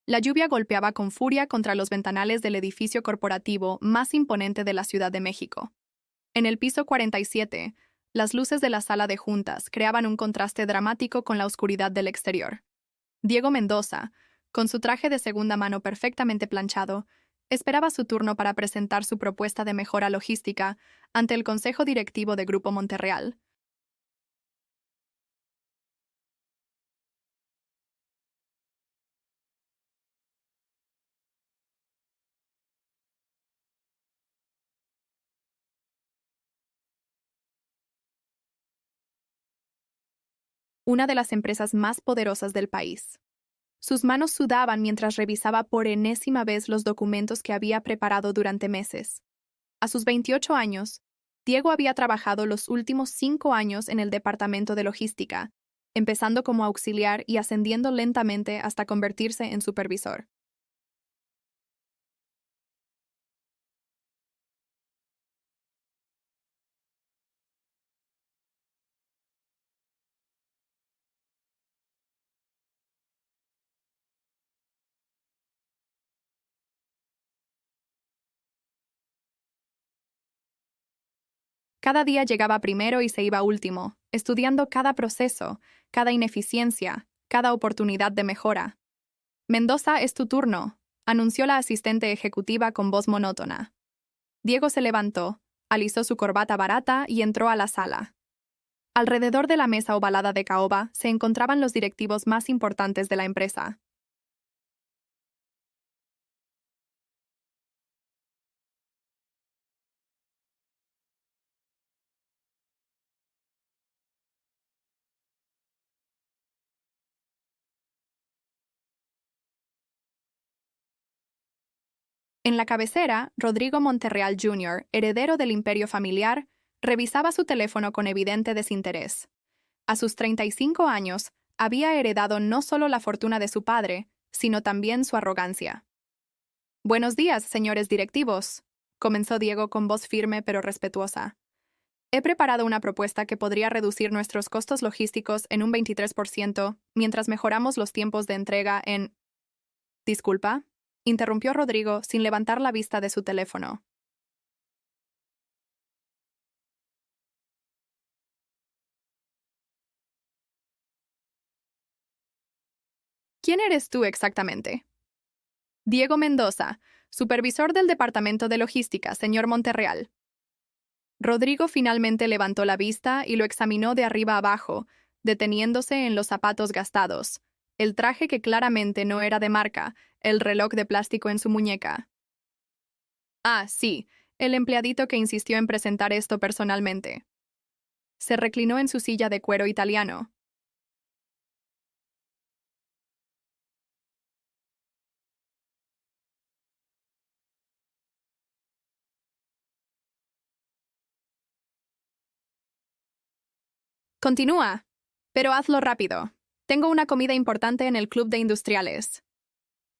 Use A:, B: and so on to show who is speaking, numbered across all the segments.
A: La lluvia golpeaba con furia contra los ventanales del edificio corporativo más imponente de la Ciudad de México. En el piso 47, las luces de la sala de juntas creaban un contraste dramático con la oscuridad del exterior. Diego Mendoza, con su traje de segunda mano perfectamente planchado, esperaba su turno para presentar su propuesta de mejora logística ante el Consejo Directivo de Grupo Monterreal. Una de las empresas más poderosas del país. Sus manos sudaban mientras revisaba por enésima vez los documentos que había preparado durante meses. A sus 28 años, Diego había trabajado los últimos 5 años en el departamento de logística, empezando como auxiliar y ascendiendo lentamente hasta convertirse en supervisor. Cada día llegaba primero y se iba último, estudiando cada proceso, cada ineficiencia, cada oportunidad de mejora. Mendoza, es tu turno, anunció la asistente ejecutiva con voz monótona. Diego se levantó, alisó su corbata barata y entró a la sala. Alrededor de la mesa ovalada de caoba se encontraban los directivos más importantes de la empresa. En la cabecera, Rodrigo Monterreal Jr., heredero del imperio familiar, revisaba su teléfono con evidente desinterés. A sus 35 años, había heredado no solo la fortuna de su padre, sino también su arrogancia. Buenos días, señores directivos, comenzó Diego con voz firme pero respetuosa. He preparado una propuesta que podría reducir nuestros costos logísticos en un 23% mientras mejoramos los tiempos de entrega en... Disculpa, interrumpió Rodrigo sin levantar la vista de su teléfono. ¿Quién eres tú exactamente? Diego Mendoza, supervisor del Departamento de Logística, señor Monterreal. Rodrigo finalmente levantó la vista y lo examinó de arriba abajo, deteniéndose en los zapatos gastados, el traje que claramente no era de marca, el reloj de plástico en su muñeca. Ah, sí, el empleadito que insistió en presentar esto personalmente. Se reclinó en su silla de cuero italiano. Continúa, pero hazlo rápido. Tengo una comida importante en el club de industriales.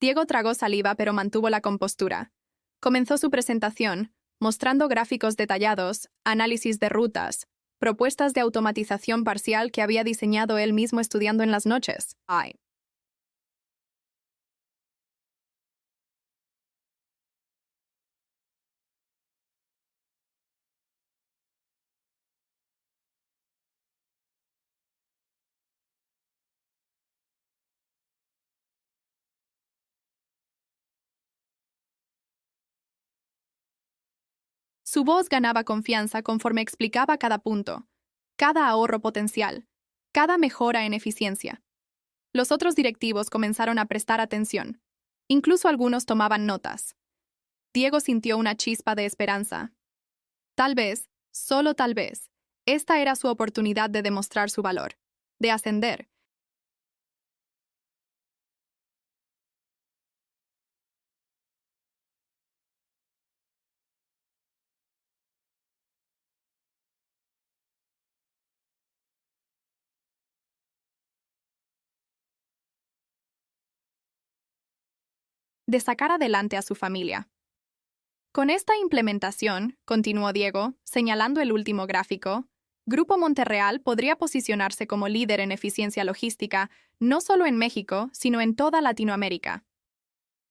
A: Diego tragó saliva pero mantuvo la compostura. Comenzó su presentación, mostrando gráficos detallados, análisis de rutas, propuestas de automatización parcial que había diseñado él mismo estudiando en las noches. Ay. Su voz ganaba confianza conforme explicaba cada punto, cada ahorro potencial, cada mejora en eficiencia. Los otros directivos comenzaron a prestar atención. Incluso algunos tomaban notas. Diego sintió una chispa de esperanza. Tal vez, solo tal vez, esta era su oportunidad de demostrar su valor, de ascender. De sacar adelante a su familia. Con esta implementación, continuó Diego, señalando el último gráfico, Grupo Monterreal podría posicionarse como líder en eficiencia logística no solo en México, sino en toda Latinoamérica.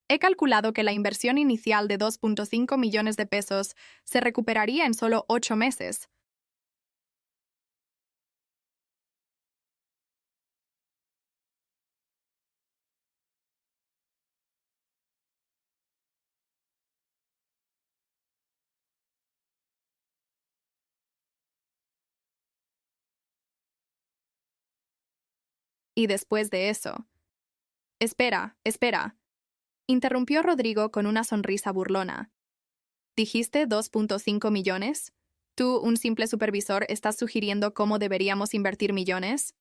A: He calculado que la inversión inicial de 2.5 millones de pesos se recuperaría en solo 8 meses. Y después de eso... Espera, espera, interrumpió Rodrigo con una sonrisa burlona. ¿Dijiste 2.5 millones? ¿Tú, un simple supervisor, estás sugiriendo cómo deberíamos invertir millones?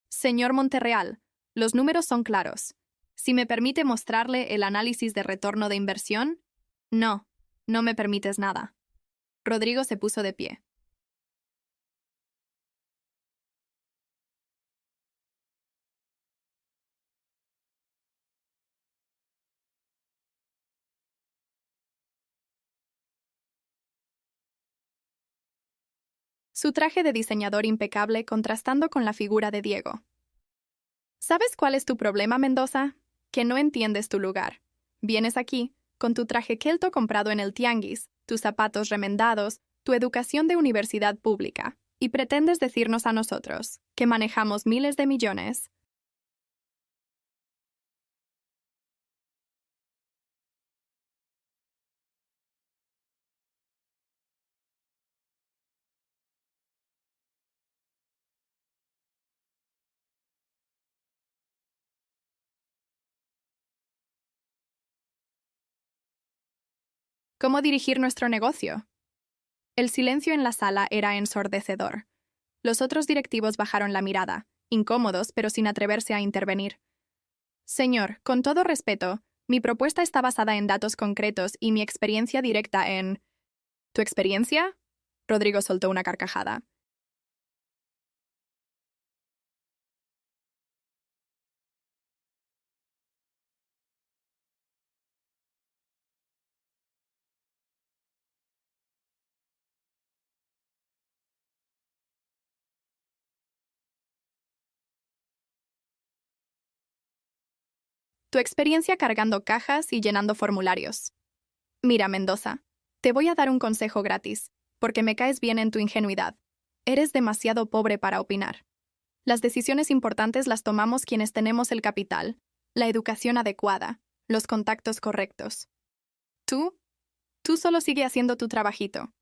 A: Señor Monterreal, los números son claros. Si me permite mostrarle el análisis de retorno de inversión... No, no me permites nada. Rodrigo se puso de pie. Su traje de diseñador impecable contrastando con la figura de Diego. ¿Sabes cuál es tu problema, Mendoza? Que no entiendes tu lugar. Vienes aquí, con tu traje kelto comprado en el tianguis, tus zapatos remendados, tu educación de universidad pública, y pretendes decirnos a nosotros, que manejamos miles de millones. ¿Cómo dirigir nuestro negocio? El silencio en la sala era ensordecedor. Los otros directivos bajaron la mirada, incómodos pero sin atreverse a intervenir. Señor, con todo respeto, mi propuesta está basada en datos concretos y mi experiencia directa en... ¿Tu experiencia? Rodrigo soltó una carcajada. Tu experiencia cargando cajas y llenando formularios. Mira, Mendoza, te voy a dar un consejo gratis, porque me caes bien en tu ingenuidad. Eres demasiado pobre para opinar. Las decisiones importantes las tomamos quienes tenemos el capital, la educación adecuada, los contactos correctos. Tú, tú solo sigue haciendo tu trabajito.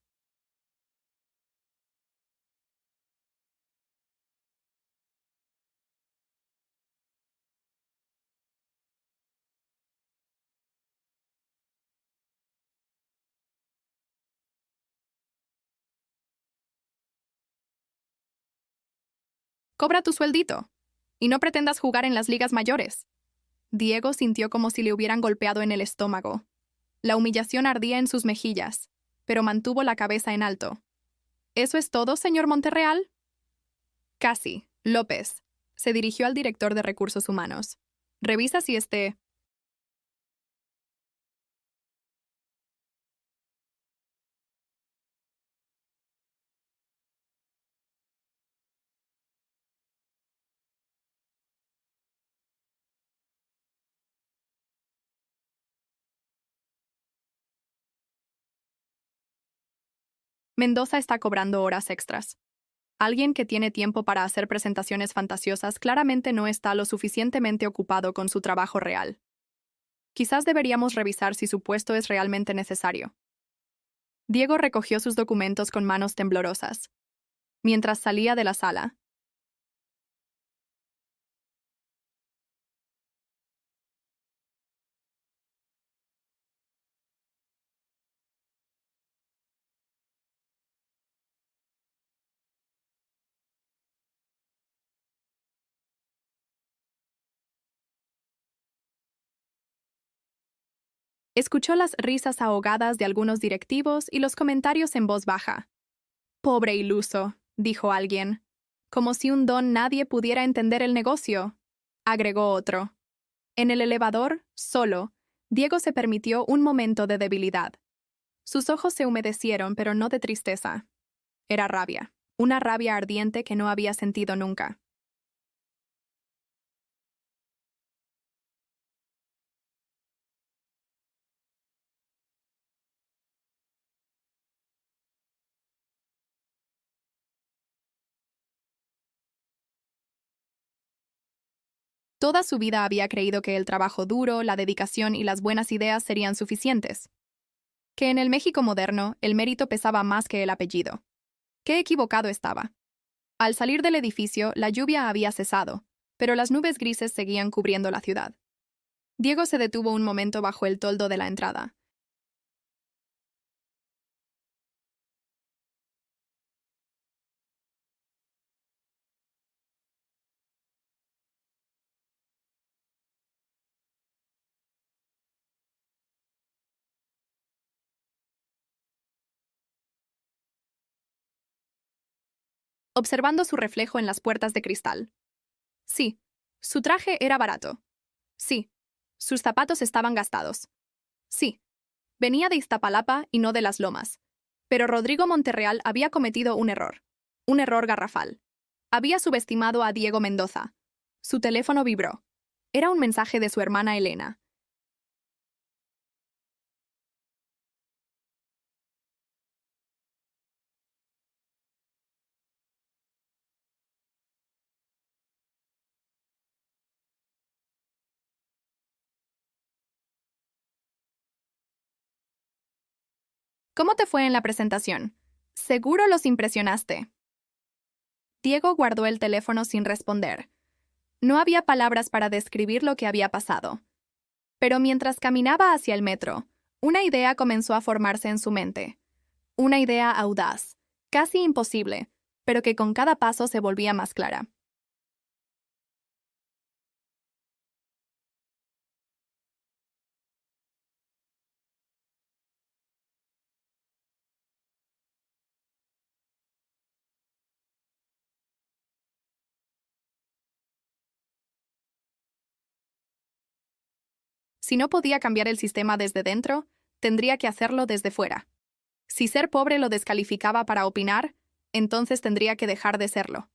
A: Cobra tu sueldito. Y no pretendas jugar en las ligas mayores. Diego sintió como si le hubieran golpeado en el estómago. La humillación ardía en sus mejillas, pero mantuvo la cabeza en alto. ¿Eso es todo, señor Monterreal? Casi. López. Se dirigió al director de recursos humanos. Revisa si Mendoza está cobrando horas extras. Alguien que tiene tiempo para hacer presentaciones fantasiosas claramente no está lo suficientemente ocupado con su trabajo real. Quizás deberíamos revisar si su puesto es realmente necesario. Diego recogió sus documentos con manos temblorosas. Mientras salía de la sala, escuchó las risas ahogadas de algunos directivos y los comentarios en voz baja. Pobre iluso, dijo alguien. Como si un don nadie pudiera entender el negocio, agregó otro. En el elevador, solo, Diego se permitió un momento de debilidad. Sus ojos se humedecieron, pero no de tristeza. Era rabia, una rabia ardiente que no había sentido nunca. Toda su vida había creído que el trabajo duro, la dedicación y las buenas ideas serían suficientes. Que en el México moderno el mérito pesaba más que el apellido. Qué equivocado estaba. Al salir del edificio, la lluvia había cesado, pero las nubes grises seguían cubriendo la ciudad. Diego se detuvo un momento bajo el toldo de la entrada. Observando su reflejo en las puertas de cristal. Sí, su traje era barato. Sí, sus zapatos estaban gastados. Sí, venía de Iztapalapa y no de Las Lomas. Pero Rodrigo Monterreal había cometido un error garrafal. Había subestimado a Diego Mendoza. Su teléfono vibró. Era un mensaje de su hermana Elena. ¿Cómo te fue en la presentación? Seguro los impresionaste. Diego guardó el teléfono sin responder. No había palabras para describir lo que había pasado. Pero mientras caminaba hacia el metro, una idea comenzó a formarse en su mente. Una idea audaz, casi imposible, pero que con cada paso se volvía más clara. Si no podía cambiar el sistema desde dentro, tendría que hacerlo desde fuera. Si ser pobre lo descalificaba para opinar, entonces tendría que dejar de serlo.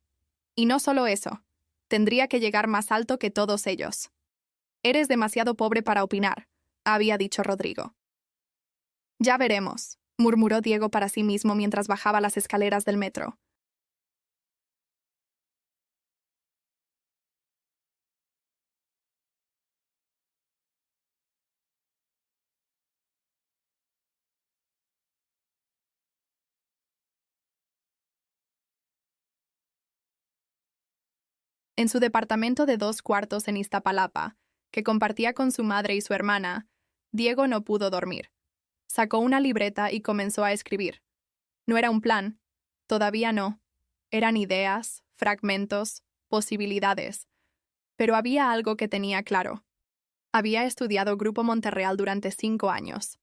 A: Y no solo eso, tendría que llegar más alto que todos ellos. Eres demasiado pobre para opinar, había dicho Rodrigo. Ya veremos, murmuró Diego para sí mismo mientras bajaba las escaleras del metro. En su departamento de 2 cuartos en Iztapalapa, que compartía con su madre y su hermana, Diego no pudo dormir. Sacó una libreta y comenzó a escribir. No era un plan, todavía no. Eran ideas, fragmentos, posibilidades. Pero había algo que tenía claro. Había estudiado Grupo Monterreal durante 5 años.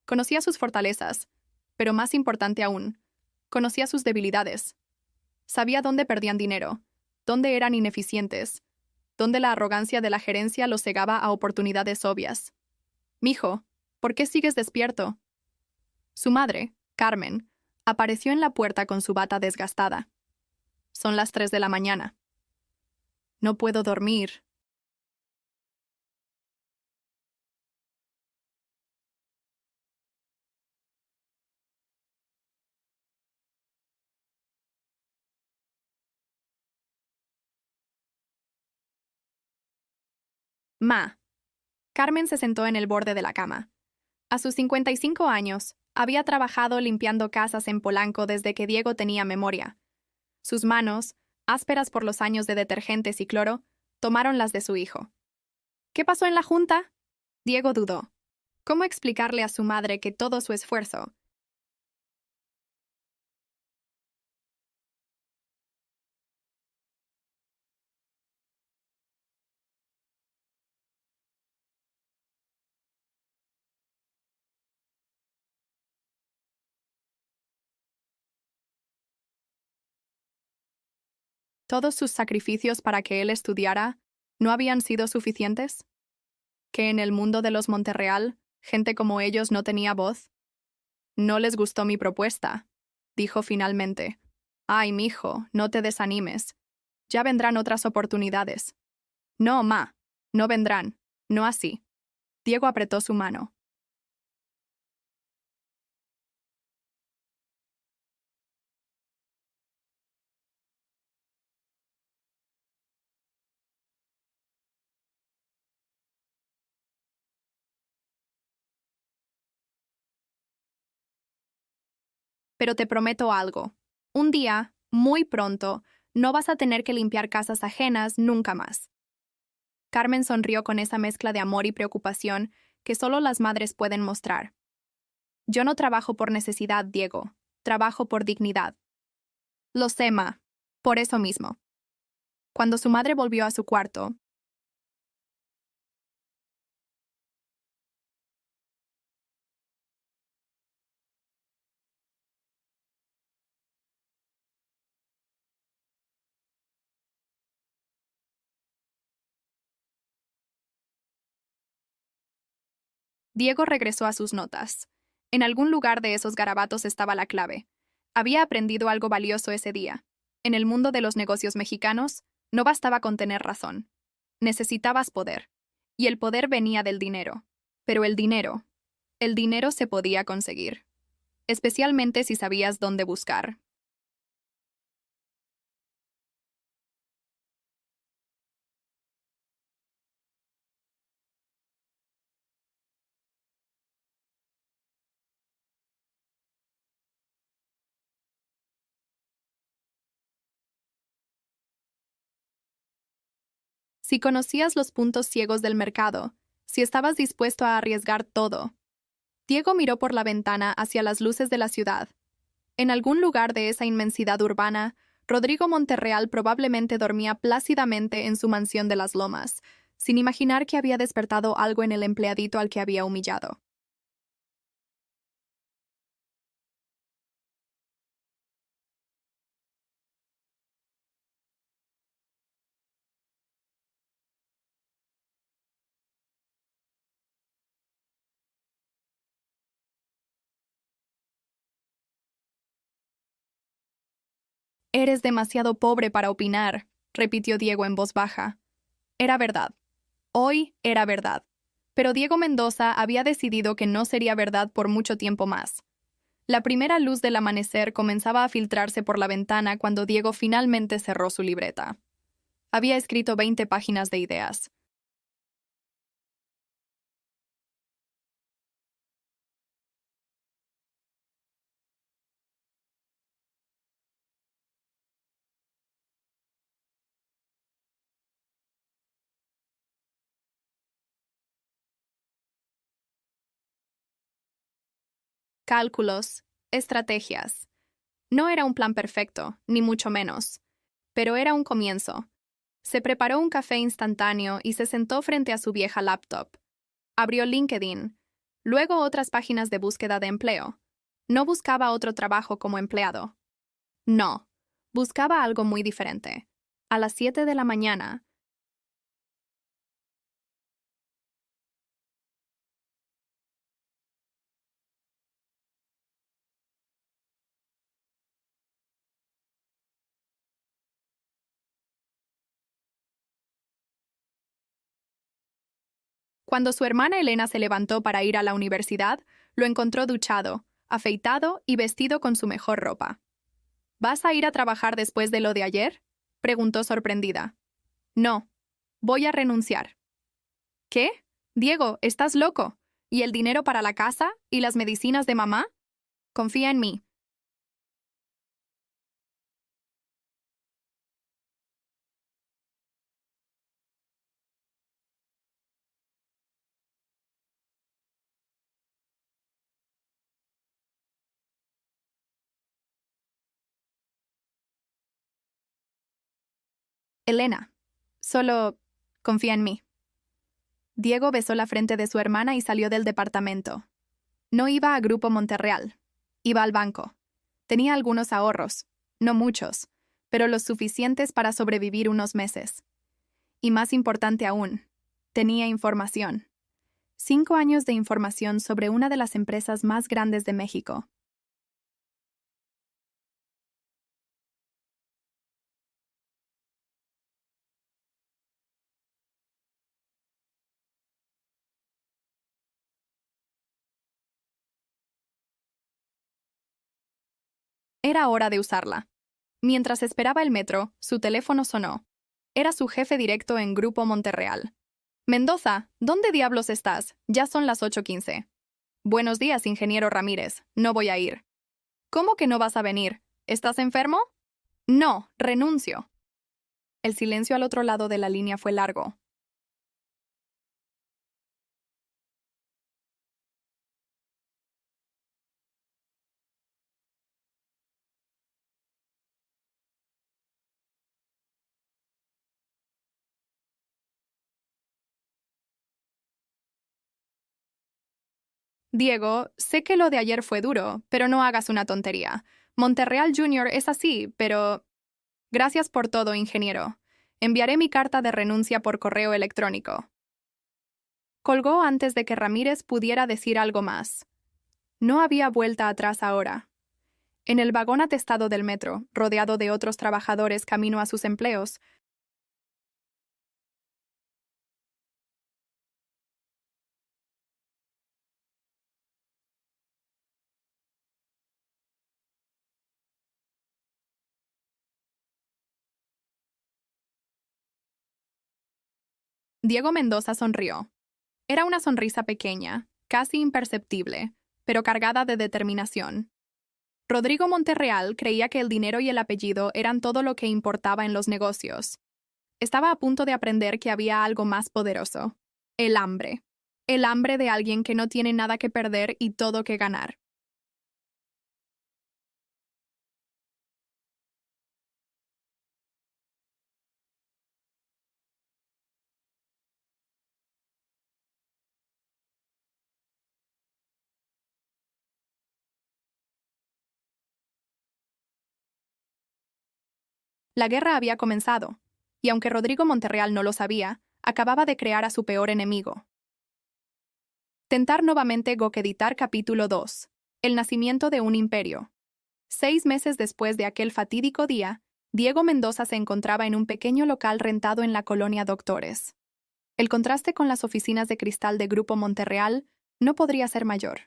A: Conocía sus fortalezas, pero más importante aún, conocía sus debilidades. Sabía dónde perdían dinero, dónde eran ineficientes, dónde la arrogancia de la gerencia los cegaba a oportunidades obvias. Mijo, ¿por qué sigues despierto? Su madre, Carmen, apareció en la puerta con su bata desgastada. Son las 3 de la mañana. No puedo dormir. Ma. Carmen se sentó en el borde de la cama. A sus 55 años, había trabajado limpiando casas en Polanco desde que Diego tenía memoria. Sus manos, ásperas por los años de detergentes y cloro, tomaron las de su hijo. ¿Qué pasó en la junta? Diego dudó. ¿Cómo explicarle a su madre que todo su esfuerzo? ¿Todos sus sacrificios para que él estudiara no habían sido suficientes? ¿Que en el mundo de los Monterreal, gente como ellos no tenía voz? No les gustó mi propuesta, dijo finalmente. Ay, mijo, no te desanimes. Ya vendrán otras oportunidades. No, ma, no vendrán. No así. Diego apretó su mano. Pero te prometo algo. Un día, muy pronto, no vas a tener que limpiar casas ajenas nunca más. Carmen sonrió con esa mezcla de amor y preocupación que solo las madres pueden mostrar. Yo no trabajo por necesidad, Diego. Trabajo por dignidad. Lo sé, ma. Por eso mismo. Cuando su madre volvió a su cuarto, Diego regresó a sus notas. En algún lugar de esos garabatos estaba la clave. Había aprendido algo valioso ese día. En el mundo de los negocios mexicanos, no bastaba con tener razón. Necesitabas poder. Y el poder venía del dinero. Pero el dinero se podía conseguir. Especialmente si sabías dónde buscar. Si conocías los puntos ciegos del mercado, si estabas dispuesto a arriesgar todo. Diego miró por la ventana hacia las luces de la ciudad. En algún lugar de esa inmensidad urbana, Rodrigo Monterreal probablemente dormía plácidamente en su mansión de las Lomas, sin imaginar que había despertado algo en el empleadito al que había humillado. Eres demasiado pobre para opinar, repitió Diego en voz baja. Era verdad. Hoy era verdad. Pero Diego Mendoza había decidido que no sería verdad por mucho tiempo más. La primera luz del amanecer comenzaba a filtrarse por la ventana cuando Diego finalmente cerró su libreta. Había escrito 20 páginas de ideas. Cálculos, estrategias. No era un plan perfecto, ni mucho menos, pero era un comienzo. Se preparó un café instantáneo y se sentó frente a su vieja laptop. Abrió LinkedIn, luego otras páginas de búsqueda de empleo. No buscaba otro trabajo como empleado. No, buscaba algo muy diferente. A las 7 de la mañana, cuando su hermana Elena se levantó para ir a la universidad, lo encontró duchado, afeitado y vestido con su mejor ropa. ¿Vas a ir a trabajar después de lo de ayer? Preguntó sorprendida. No, voy a renunciar. ¿Qué? Diego, ¿estás loco? ¿Y el dinero para la casa? ¿Y las medicinas de mamá? Confía en mí. Elena, solo confía en mí. Diego besó la frente de su hermana y salió del departamento. No iba a Grupo Monterreal. Iba al banco. Tenía algunos ahorros, no muchos, pero los suficientes para sobrevivir unos meses. Y más importante aún, tenía información. 5 años de información sobre una de las empresas más grandes de México. Era hora de usarla. Mientras esperaba el metro, su teléfono sonó. Era su jefe directo en Grupo Monterreal. Mendoza, ¿dónde diablos estás? Ya son las 8:15. Buenos días, ingeniero Ramírez. No voy a ir. ¿Cómo que no vas a venir? ¿Estás enfermo? No, renuncio. El silencio al otro lado de la línea fue largo. Diego, sé que lo de ayer fue duro, pero no hagas una tontería. Monterreal Junior es así, pero... Gracias por todo, ingeniero. Enviaré mi carta de renuncia por correo electrónico. Colgó antes de que Ramírez pudiera decir algo más. No había vuelta atrás ahora. En el vagón atestado del metro, rodeado de otros trabajadores camino a sus empleos, Diego Mendoza sonrió. Era una sonrisa pequeña, casi imperceptible, pero cargada de determinación. Rodrigo Monterreal creía que el dinero y el apellido eran todo lo que importaba en los negocios. Estaba a punto de aprender que había algo más poderoso: el hambre. El hambre de alguien que no tiene nada que perder y todo que ganar. La guerra había comenzado, y aunque Rodrigo Monterreal no lo sabía, acababa de crear a su peor enemigo. Tentar nuevamente Gokeditar capítulo 2. El nacimiento de un imperio. 6 meses después de aquel fatídico día, Diego Mendoza se encontraba en un pequeño local rentado en la colonia Doctores. El contraste con las oficinas de cristal de Grupo Monterreal no podría ser mayor.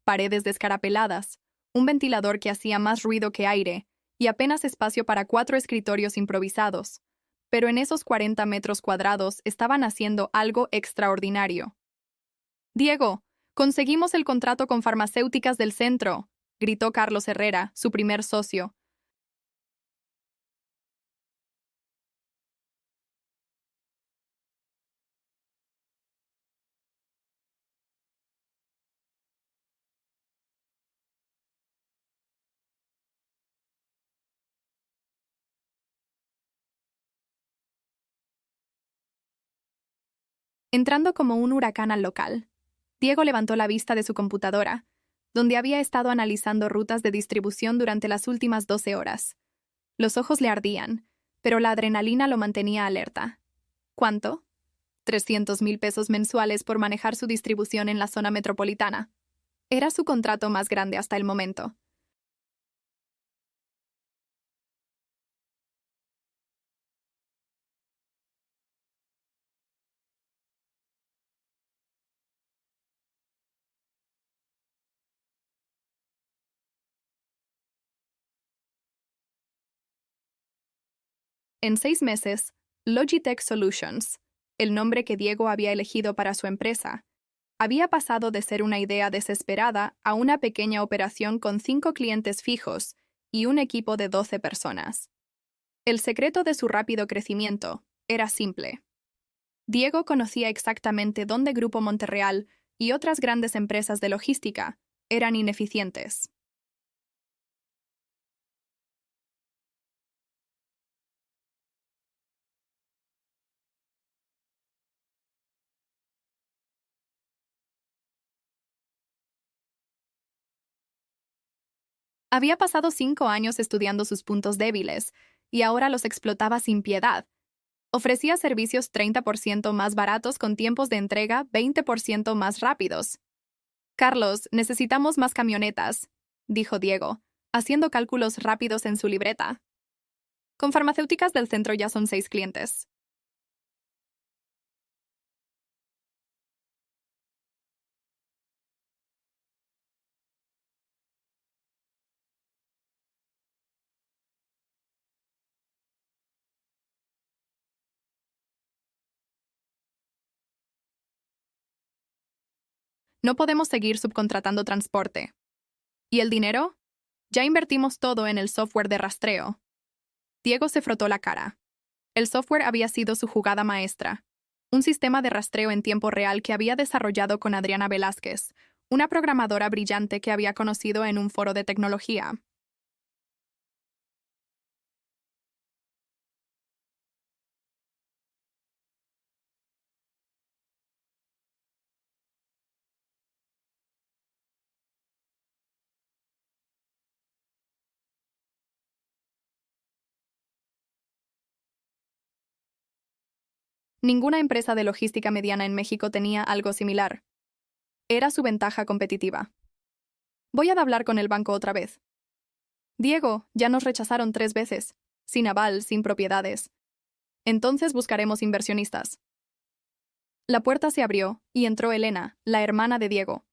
A: Paredes descarapeladas, un ventilador que hacía más ruido que aire, y apenas espacio para 4 escritorios improvisados. Pero en esos 40 metros cuadrados estaban haciendo algo extraordinario. Diego, conseguimos el contrato con Farmacéuticas del Centro, gritó Carlos Herrera, su primer socio. Entrando como un huracán al local, Diego levantó la vista de su computadora, donde había estado analizando rutas de distribución durante las últimas 12 horas. Los ojos le ardían, pero la adrenalina lo mantenía alerta. ¿Cuánto? 300,000 pesos mensuales por manejar su distribución en la zona metropolitana. Era su contrato más grande hasta el momento. En 6 meses, Logitech Solutions, el nombre que Diego había elegido para su empresa, había pasado de ser una idea desesperada a una pequeña operación con 5 clientes fijos y un equipo de 12 personas. El secreto de su rápido crecimiento era simple. Diego conocía exactamente dónde Grupo Monterreal y otras grandes empresas de logística eran ineficientes. Había pasado 5 años estudiando sus puntos débiles y ahora los explotaba sin piedad. Ofrecía servicios 30% más baratos con tiempos de entrega 20% más rápidos. Carlos, necesitamos más camionetas. dijo Diego, haciendo cálculos rápidos en su libreta. Con farmacéuticas del centro ya son 6 clientes. No podemos seguir subcontratando transporte. ¿Y el dinero? Ya invertimos todo en el software de rastreo. Diego se frotó la cara. El software había sido su jugada maestra. Un sistema de rastreo en tiempo real que había desarrollado con Adriana Velázquez, una programadora brillante que había conocido en un foro de tecnología. Ninguna empresa de logística mediana en México tenía algo similar. Era su ventaja competitiva. Voy a hablar con el banco otra vez. Diego, ya nos rechazaron 3 veces. Sin aval, sin propiedades. Entonces buscaremos inversionistas. La puerta se abrió y entró Elena, la hermana de Diego.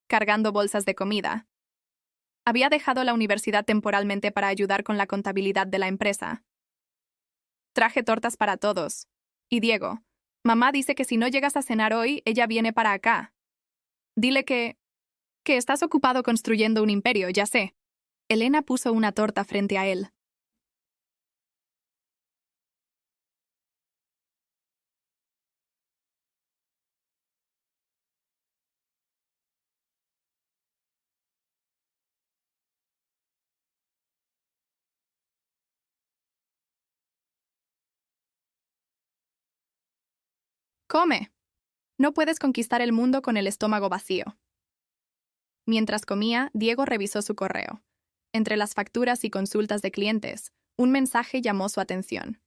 A: Cargando bolsas de comida. Había dejado la universidad temporalmente para ayudar con la contabilidad de la empresa. Traje tortas para todos. Y Diego, mamá dice que si no llegas a cenar hoy, ella viene para acá. Dile que estás ocupado construyendo un imperio, ya sé. Elena puso una torta frente a él. Come. No puedes conquistar el mundo con el estómago vacío. Mientras comía, Diego revisó su correo. Entre las facturas y consultas de clientes, un mensaje llamó su atención.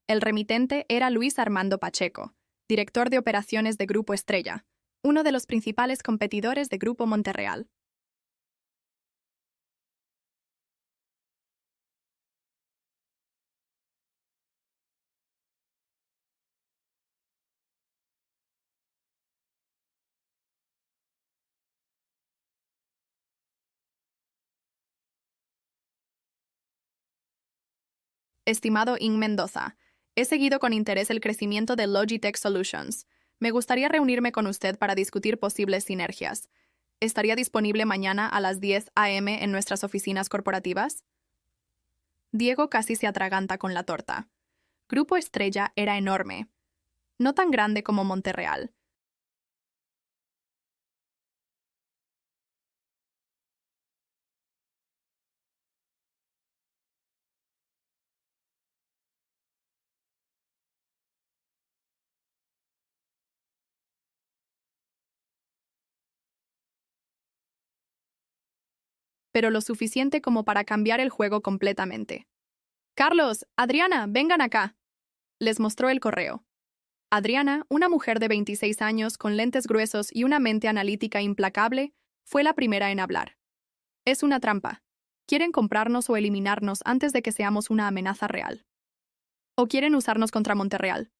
A: El remitente era Luis Armando Pacheco, director de operaciones de Grupo Estrella, uno de los principales competidores de Grupo Monterreal. Estimado In Mendoza, he seguido con interés el crecimiento de Logitech Solutions. Me gustaría reunirme con usted para discutir posibles sinergias. ¿Estaría disponible mañana a las 10 a.m. en nuestras oficinas corporativas? Diego casi se atraganta con la torta. Grupo Estrella era enorme, no tan grande como Monterreal. Pero lo suficiente como para cambiar el juego completamente. Carlos, Adriana, vengan acá. Les mostró el correo. Adriana, una mujer de 26 años con lentes gruesos y una mente analítica implacable, fue la primera en hablar. Es una trampa. Quieren comprarnos o eliminarnos antes de que seamos una amenaza real. O quieren usarnos contra Monterreal.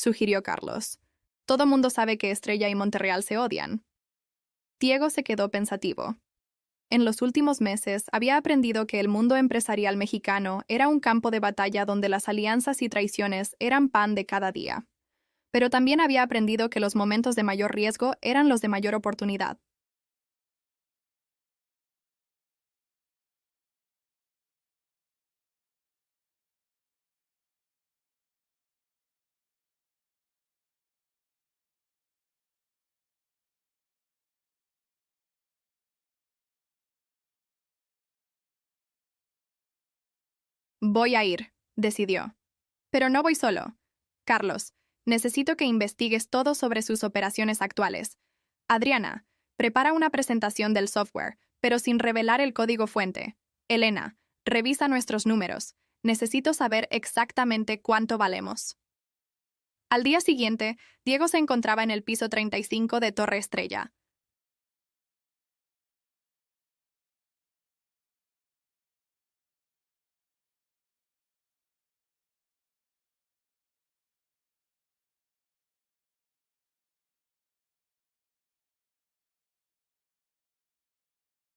A: Sugirió Carlos. Todo mundo sabe que Estrella y Monterreal se odian. Diego se quedó pensativo. En los últimos meses había aprendido que el mundo empresarial mexicano era un campo de batalla donde las alianzas y traiciones eran pan de cada día. Pero también había aprendido que los momentos de mayor riesgo eran los de mayor oportunidad. Voy a ir, decidió. Pero no voy solo. Carlos, necesito que investigues todo sobre sus operaciones actuales. Adriana, prepara una presentación del software, pero sin revelar el código fuente. Elena, revisa nuestros números. Necesito saber exactamente cuánto valemos. Al día siguiente, Diego se encontraba en el piso 35 de Torre Estrella.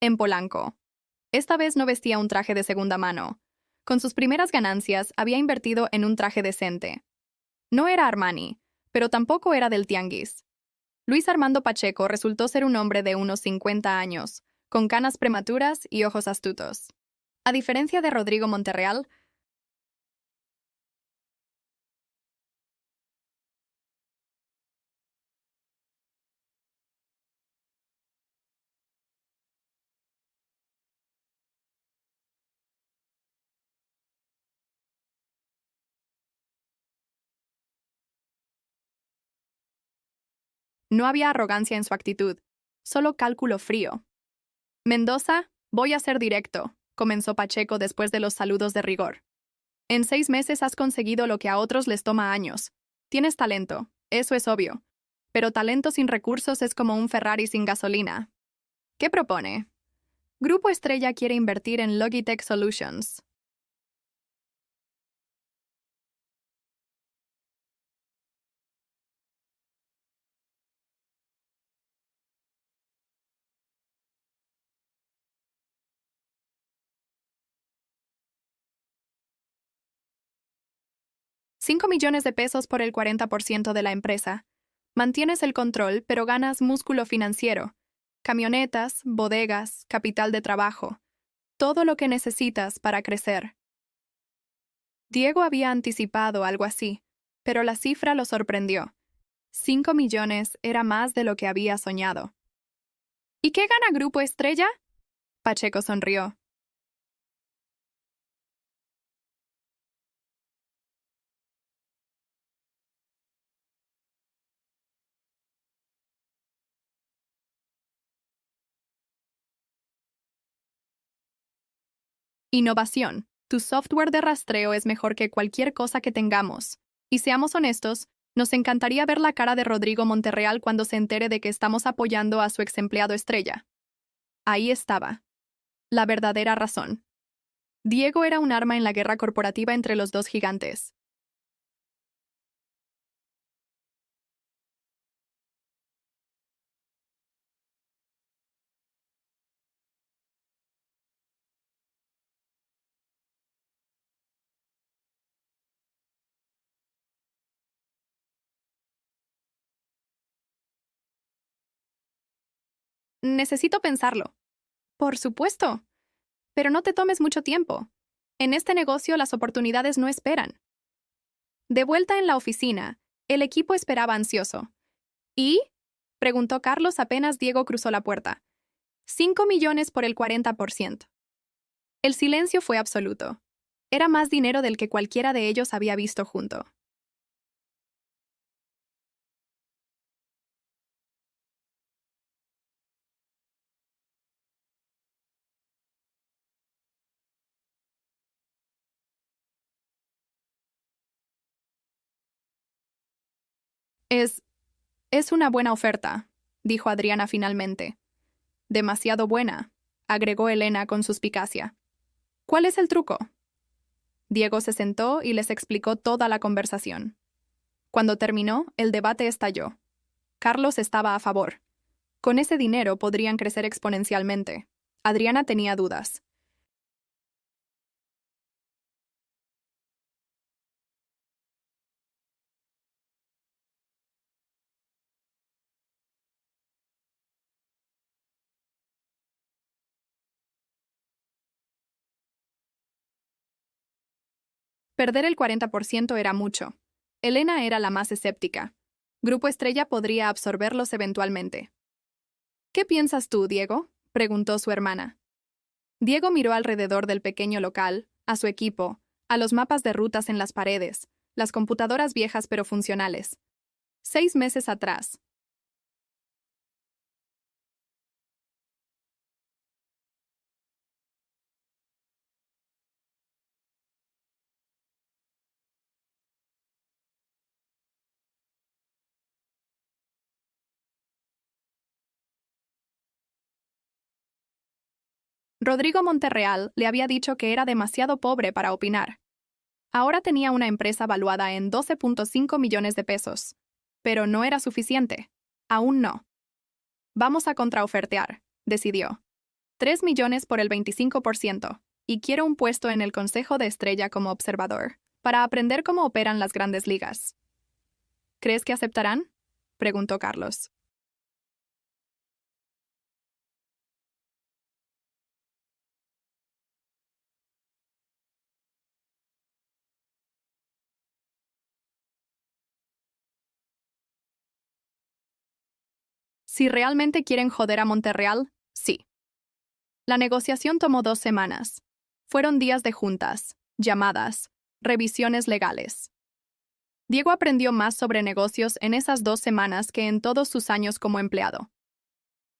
A: En Polanco. Esta vez no vestía un traje de segunda mano. Con sus primeras ganancias, había invertido en un traje decente. No era Armani, pero tampoco era del Tianguis. Luis Armando Pacheco resultó ser un hombre de unos 50 años, con canas prematuras y ojos astutos. A diferencia de Rodrigo Monterreal, no había arrogancia en su actitud, solo cálculo frío. Mendoza, voy a ser directo, comenzó Pacheco después de los saludos de rigor. En 6 meses has conseguido lo que a otros les toma años. Tienes talento, eso es obvio. Pero talento sin recursos es como un Ferrari sin gasolina. ¿Qué propone? Grupo Estrella quiere invertir en Logitech Solutions. $5 millones por el 40% de la empresa. Mantienes el control, pero ganas músculo financiero. Camionetas, bodegas, capital de trabajo. Todo lo que necesitas para crecer. Diego había anticipado algo así, pero la cifra lo sorprendió. 5 millones era más de lo que había soñado. ¿Y qué gana Grupo Estrella? Pacheco sonrió. Innovación. Tu software de rastreo es mejor que cualquier cosa que tengamos. Y seamos honestos, nos encantaría ver la cara de Rodrigo Monterreal cuando se entere de que estamos apoyando a su ex empleado estrella. Ahí estaba. La verdadera razón. Diego era un arma en la guerra corporativa entre los dos gigantes. Necesito pensarlo. Por supuesto. Pero no te tomes mucho tiempo. En este negocio las oportunidades no esperan. De vuelta en la oficina, el equipo esperaba ansioso. ¿Y? Preguntó Carlos apenas Diego cruzó la puerta. 5 millones por el 40%. El silencio fue absoluto. Era más dinero del que cualquiera de ellos había visto junto. Es... es una buena oferta, dijo Adriana finalmente. Demasiado buena, agregó Elena con suspicacia. ¿Cuál es el truco? Diego se sentó y les explicó toda la conversación. Cuando terminó, el debate estalló. Carlos estaba a favor. Con ese dinero podrían crecer exponencialmente. Adriana tenía dudas. Perder el 40% era mucho. Elena era la más escéptica. Grupo Estrella podría absorberlos eventualmente. ¿Qué piensas tú, Diego? Preguntó su hermana. Diego miró alrededor del pequeño local, a su equipo, a los mapas de rutas en las paredes, las computadoras viejas pero funcionales. 6 meses atrás. Rodrigo Monterreal le había dicho que era demasiado pobre para opinar. Ahora tenía una empresa valuada en 12.5 millones de pesos. Pero no era suficiente. Aún no. Vamos a contraofertear, decidió. 3 millones por el 25%, y quiero un puesto en el Consejo de Estrella como observador, para aprender cómo operan las grandes ligas. ¿Crees que aceptarán? Preguntó Carlos. Si realmente quieren joder a Monterreal, sí. La negociación tomó 2 semanas. Fueron días de juntas, llamadas, revisiones legales. Diego aprendió más sobre negocios en esas 2 semanas que en todos sus años como empleado.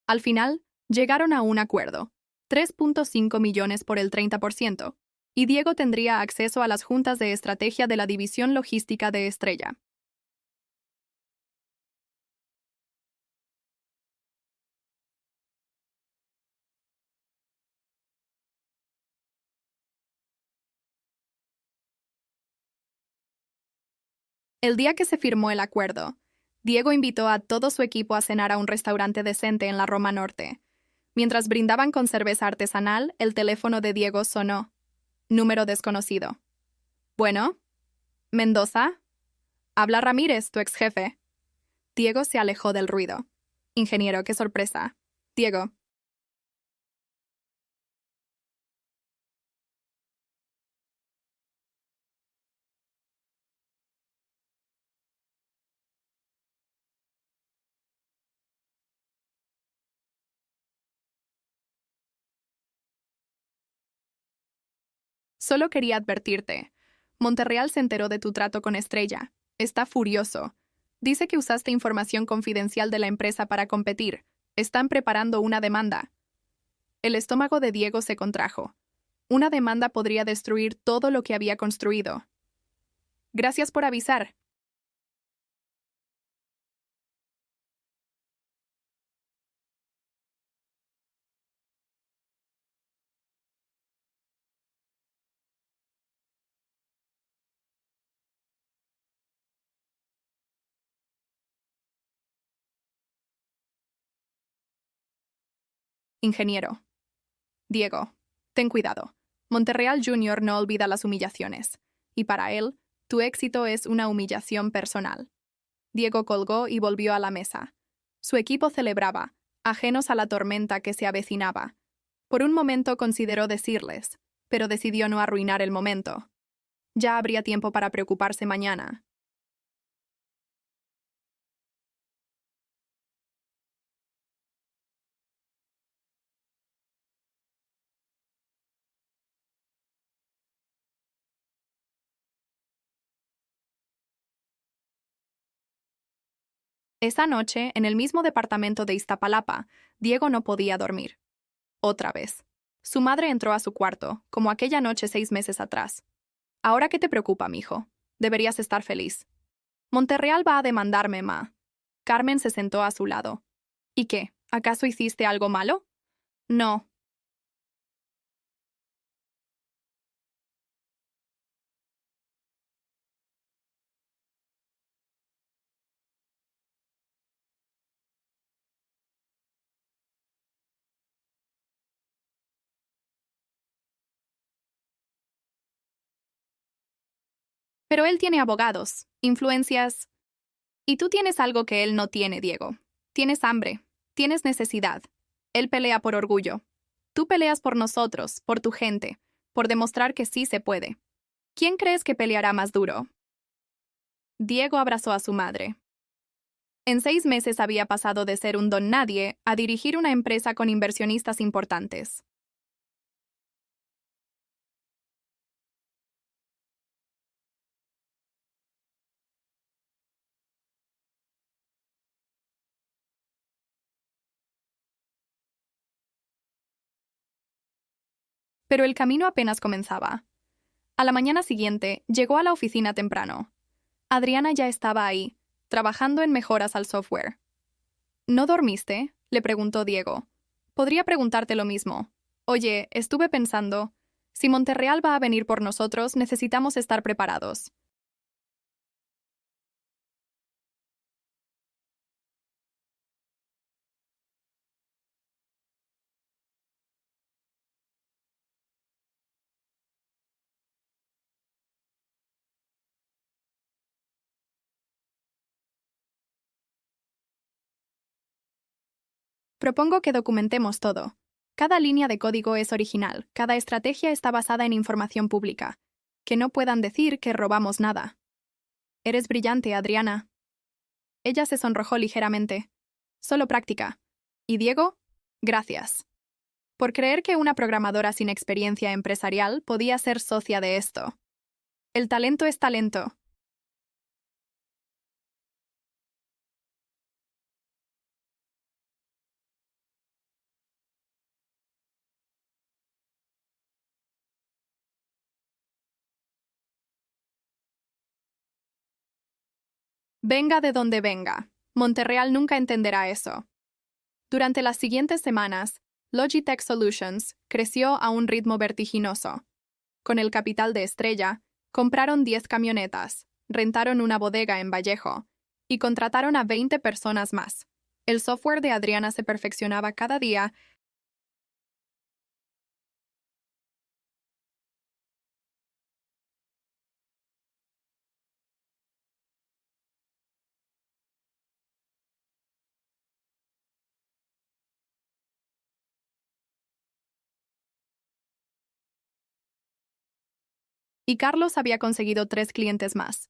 A: Al final, llegaron a un acuerdo, 3.5 millones por el 30%, y Diego tendría acceso a las juntas de estrategia de la división logística de Estrella. El día que se firmó el acuerdo, Diego invitó a todo su equipo a cenar a un restaurante decente en la Roma Norte. Mientras brindaban con cerveza artesanal, el teléfono de Diego sonó. Número desconocido. Bueno, Mendoza. Habla Ramírez, tu ex jefe. Diego se alejó del ruido. Ingeniero, qué sorpresa. Diego. Solo quería advertirte. Monterreal se enteró de tu trato con Estrella. Está furioso. Dice que usaste información confidencial de la empresa para competir. Están preparando una demanda. El estómago de Diego se contrajo. Una demanda podría destruir todo lo que había construido. Gracias por avisar. Ingeniero. Diego, ten cuidado. Monterreal Jr. no olvida las humillaciones. Y para él, tu éxito es una humillación personal. Diego colgó y volvió a la mesa. Su equipo celebraba, ajenos a la tormenta que se avecinaba. Por un momento consideró decirles, pero decidió no arruinar el momento. Ya habría tiempo para preocuparse mañana. Esa noche, en el mismo departamento de Iztapalapa, Diego no podía dormir. Otra vez. Su madre entró a su cuarto, como aquella noche 6 meses atrás. ¿Ahora qué te preocupa, mijo? Deberías estar feliz. Monterreal va a demandarme, ma. Carmen se sentó a su lado. ¿Y qué? ¿Acaso hiciste algo malo? No. Pero él tiene abogados, influencias. Y tú tienes algo que él no tiene, Diego. Tienes hambre, tienes necesidad. Él pelea por orgullo. Tú peleas por nosotros, por tu gente, por demostrar que sí se puede. ¿Quién crees que peleará más duro? Diego abrazó a su madre. En 6 meses había pasado de ser un don nadie a dirigir una empresa con inversionistas importantes. Pero el camino apenas comenzaba. A la mañana siguiente, llegó a la oficina temprano. Adriana ya estaba ahí, trabajando en mejoras al software. ¿No dormiste?, le preguntó Diego. Podría preguntarte lo mismo. Oye, estuve pensando, si Monterreal va a venir por nosotros, necesitamos estar preparados. Propongo que documentemos todo. Cada línea de código es original, cada estrategia está basada en información pública. Que no puedan decir que robamos nada. Eres brillante, Adriana. Ella se sonrojó ligeramente. Solo práctica. ¿Y Diego? Gracias. Por creer que una programadora sin experiencia empresarial podía ser socia de esto. El talento es talento. Venga de donde venga. Monterreal nunca entenderá eso. Durante las siguientes semanas, Logitech Solutions creció a un ritmo vertiginoso. Con el capital de Estrella, compraron 10 camionetas, rentaron una bodega en Vallejo y contrataron a 20 personas más. El software de Adriana se perfeccionaba cada día. Y Carlos había conseguido 3 clientes más.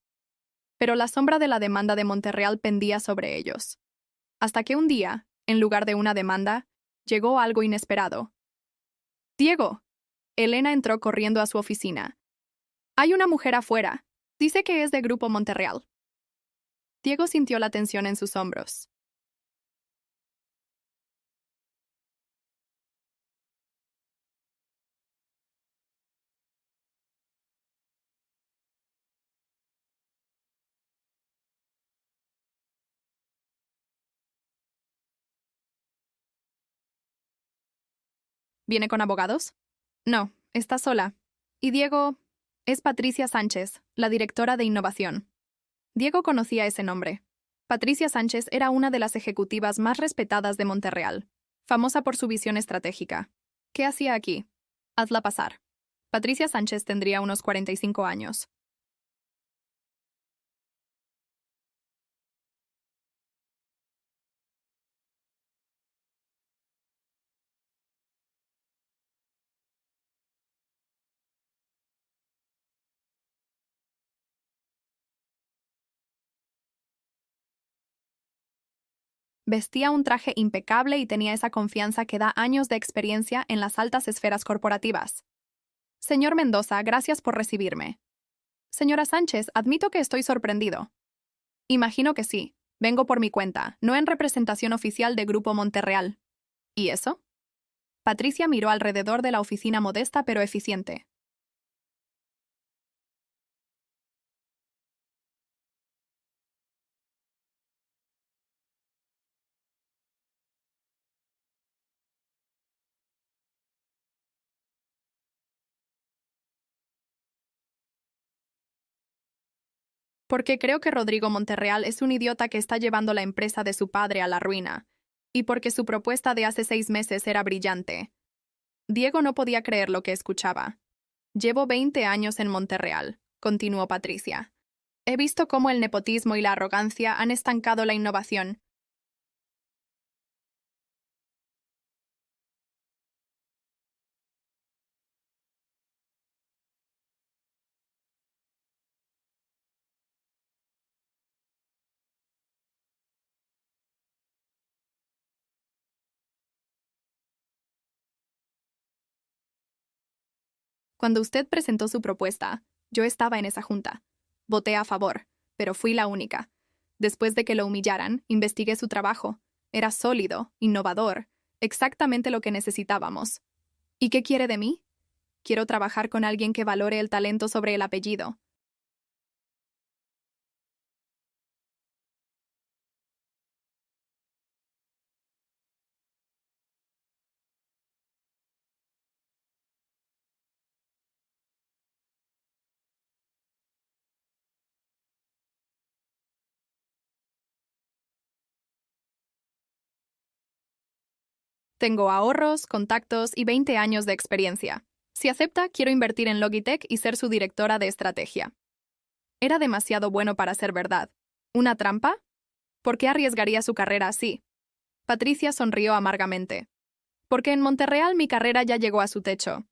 A: Pero la sombra de la demanda de Monterreal pendía sobre ellos. Hasta que un día, en lugar de una demanda, llegó algo inesperado. ¡Diego! Elena entró corriendo a su oficina. Hay una mujer afuera. Dice que es de Grupo Monterreal. Diego sintió la tensión en sus hombros. ¿Viene con abogados? No, está sola. Y Diego es Patricia Sánchez, la directora de innovación. Diego conocía ese nombre. Patricia Sánchez era una de las ejecutivas más respetadas de Monterreal, famosa por su visión estratégica. ¿Qué hacía aquí? Hazla pasar. Patricia Sánchez tendría unos 45 años. Vestía un traje impecable y tenía esa confianza que da años de experiencia en las altas esferas corporativas. Señor Mendoza, gracias por recibirme. Señora Sánchez, admito que estoy sorprendido. Imagino que sí. Vengo por mi cuenta, no en representación oficial de Grupo Monterreal. ¿Y eso? Patricia miró alrededor de la oficina modesta pero eficiente. Porque creo que Rodrigo Monterreal es un idiota que está llevando la empresa de su padre a la ruina. Y porque su propuesta de hace 6 meses era brillante. Diego no podía creer lo que escuchaba. Llevo 20 años en Monterreal, continuó Patricia. He visto cómo el nepotismo y la arrogancia han estancado la innovación. Cuando usted presentó su propuesta, yo estaba en esa junta. Voté a favor, pero fui la única. Después de que lo humillaran, investigué su trabajo. Era sólido, innovador, exactamente lo que necesitábamos. ¿Y qué quiere de mí? Quiero trabajar con alguien que valore el talento sobre el apellido. Tengo ahorros, contactos y 20 años de experiencia. Si acepta, quiero invertir en Logitech y ser su directora de estrategia. Era demasiado bueno para ser verdad. ¿Una trampa? ¿Por qué arriesgaría su carrera así? Patricia sonrió amargamente. Porque en Monterreal mi carrera ya llegó a su techo.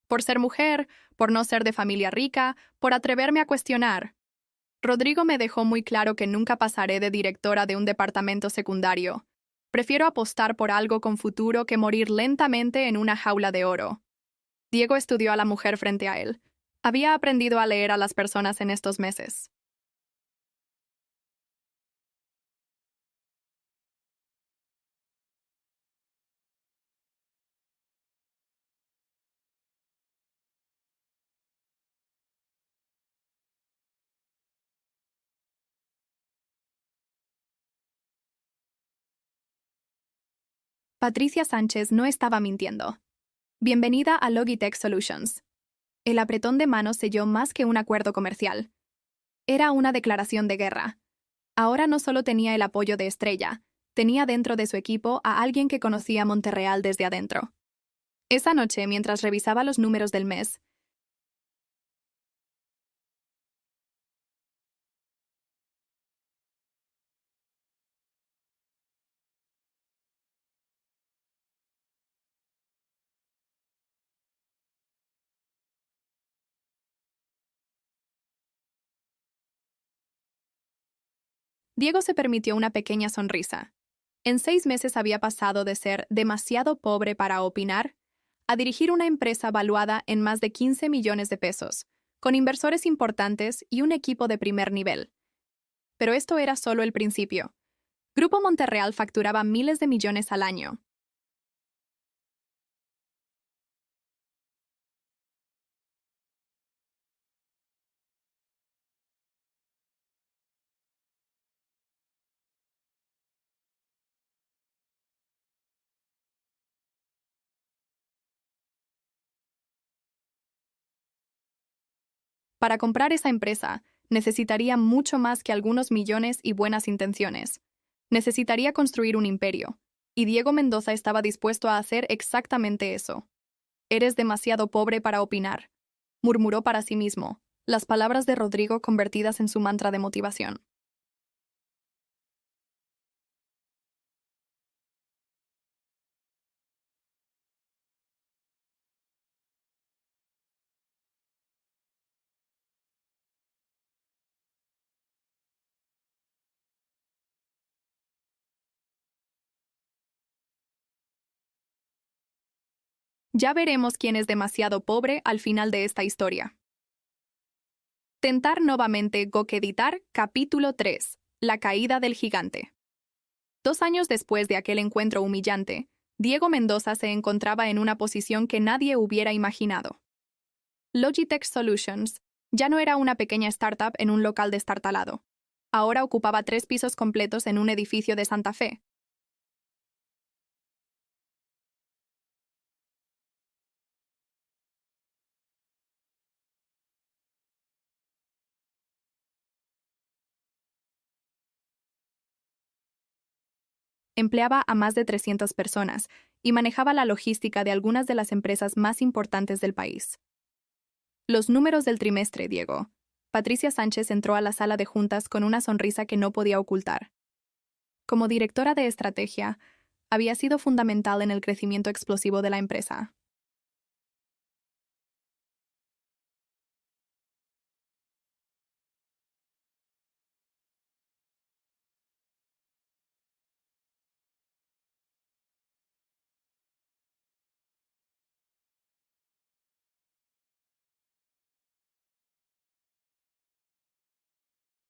A: Por ser mujer, por no ser de familia rica, por atreverme a cuestionar. Rodrigo me dejó muy claro que nunca pasaré de directora de un departamento secundario. Prefiero apostar por algo con futuro que morir lentamente en una jaula de oro. Diego estudió a la mujer frente a él. Había aprendido a leer a las personas en estos meses. Patricia Sánchez no estaba mintiendo. Bienvenida a Logitech Solutions. El apretón de manos selló más que un acuerdo comercial. Era una declaración de guerra. Ahora no solo tenía el apoyo de Estrella, tenía dentro de su equipo a alguien que conocía Monterreal desde adentro. Esa noche, mientras revisaba los números del mes, Diego se permitió una pequeña sonrisa. En 6 meses había pasado de ser demasiado pobre para opinar a dirigir una empresa valuada en más de 15 millones de pesos, con inversores importantes y un equipo de primer nivel. Pero esto era solo el principio. Grupo Monterreal facturaba miles de millones al año. Para comprar esa empresa, necesitaría mucho más que algunos millones y buenas intenciones. Necesitaría construir un imperio. Y Diego Mendoza estaba dispuesto a hacer exactamente eso. Eres demasiado pobre para opinar, murmuró para sí mismo, las palabras de Rodrigo convertidas en su mantra de motivación. Ya veremos quién es demasiado pobre al final de esta historia. Tentar nuevamente Gokeditar, capítulo 3. La caída del gigante. 2 años después de aquel encuentro humillante, Diego Mendoza se encontraba en una posición que nadie hubiera imaginado. Logitech Solutions ya no era una pequeña startup en un local destartalado. Ahora ocupaba 3 pisos completos en un edificio de Santa Fe. Empleaba a más de 300 personas y manejaba la logística de algunas de las empresas más importantes del país. Los números del trimestre, Diego. Patricia Sánchez entró a la sala de juntas con una sonrisa que no podía ocultar. Como directora de estrategia, había sido fundamental en el crecimiento explosivo de la empresa.